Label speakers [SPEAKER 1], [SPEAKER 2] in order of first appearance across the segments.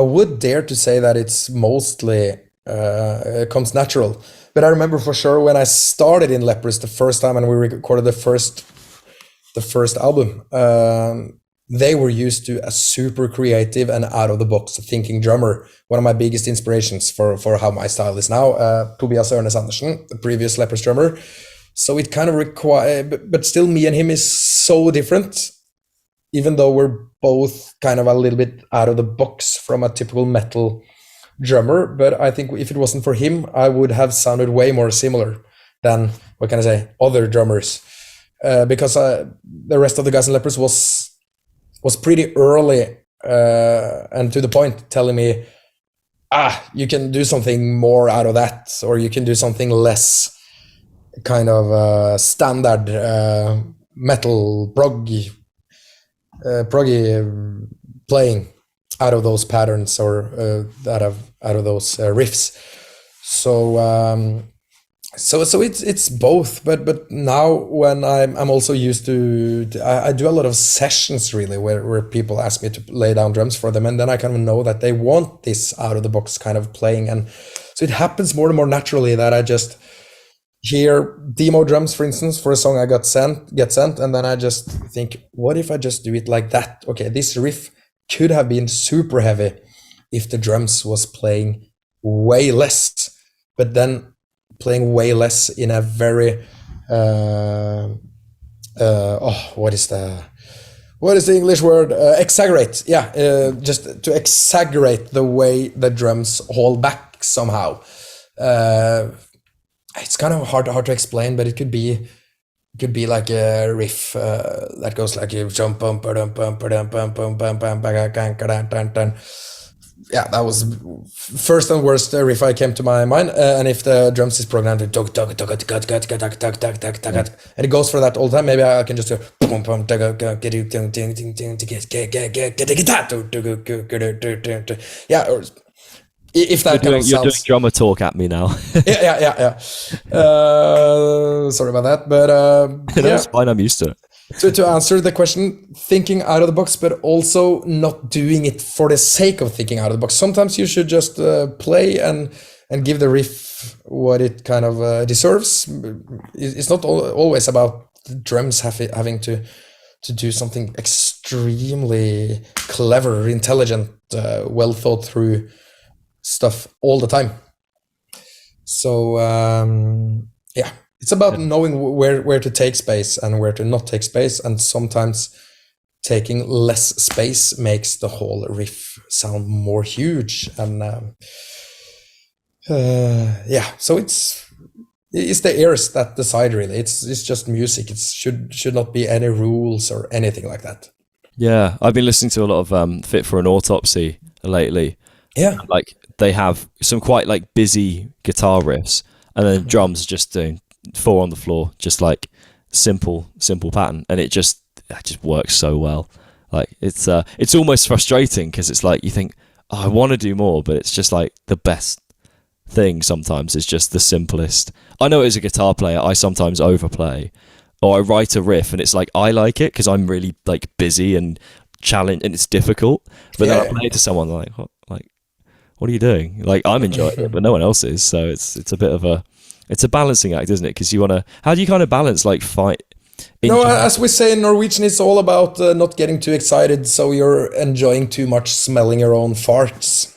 [SPEAKER 1] would dare to say that it's mostly comes natural. But I remember for sure when I started in Leprous the first time and we recorded the first album, they were used to a super creative and out of the box thinking drummer. One of my biggest inspirations for how my style is now, Tobias Ørnes Andersen, the previous Leprous drummer. So it kind of but still me and him is so different, even though we're both kind of a little bit out of the box from a typical metal drummer. But I think if it wasn't for him, I would have sounded way more similar than, what can I say, other drummers. Because the rest of the guys in Leprous was pretty early and to the point, telling me, you can do something more out of that, or you can do something less kind of standard metal proggy playing out of those patterns or out of those riffs. So it's both, but now when I'm also used to I do a lot of sessions really where people ask me to lay down drums for them, and then I kind of know that they want this out of the box kind of playing, and so it happens more and more naturally that I just hear demo drums, for instance, for a song I get sent, and then I just think, what if I just do it like that? Okay, this riff could have been super heavy if the drums was playing way less, but then playing way less in a very what is the English word? Exaggerate. Just to exaggerate the way the drums hold back somehow. It's kind of hard to explain, but it could be like a riff that goes like you jump bum bum bum bum bum bum bum bum. Yeah, that was first and worst riff I came to my mind. And if the drums is programmed to and it goes for that all the time, maybe I can just go yeah, or if that
[SPEAKER 2] you're doing drummer talk at me now.
[SPEAKER 1] yeah. Sorry about that, but
[SPEAKER 2] it's fine. I'm used to it.
[SPEAKER 1] So to answer the question, thinking out of the box, but also not doing it for the sake of thinking out of the box. Sometimes you should just play and give the riff what it kind of deserves. It's not always about the drums having to do something extremely clever, intelligent, well thought through stuff all the time. So it's about knowing where to take space and where to not take space, and sometimes taking less space makes the whole riff sound more huge. And so it's the ears that decide really. It's just music. It should not be any rules or anything like that.
[SPEAKER 2] Yeah, I've been listening to a lot of Fit for an Autopsy lately.
[SPEAKER 1] Yeah,
[SPEAKER 2] like they have some quite like busy guitar riffs, and then drums just doing 4 on the floor, just like simple pattern, and it just works so well. Like it's almost frustrating because it's like you think, I want to do more, but it's just like the best thing sometimes is just the simplest. I know as a guitar player I sometimes overplay, or I write a riff and it's like I like it because I'm really like busy and challenged and it's difficult, but then I play it to someone like what are you doing? Like I'm enjoying it, but no one else is. So it's a bit of a balancing act, isn't it? Because you want to. How do you kind of balance like fight?
[SPEAKER 1] No, as we say in Norwegian, it's all about not getting too excited, so you're enjoying too much, smelling your own farts.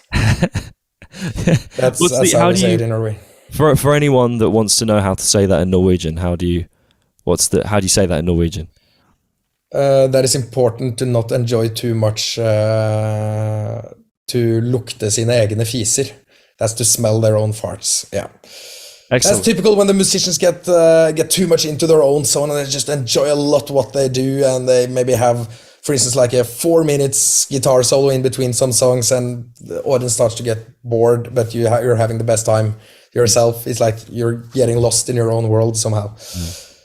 [SPEAKER 1] That's how we say it in Norway.
[SPEAKER 2] For anyone that wants to know how to say that in Norwegian, how do you say that in Norwegian?
[SPEAKER 1] That is important to not enjoy too much. To lukte sine egne fiser. That's to smell their own farts. Yeah. Excellent. That's typical when the musicians get too much into their own zone and they just enjoy a lot what they do, and they maybe have, for instance, like a 4 minutes guitar solo in between some songs, and the audience starts to get bored, but you're having the best time yourself. It's like you're getting lost in your own world somehow.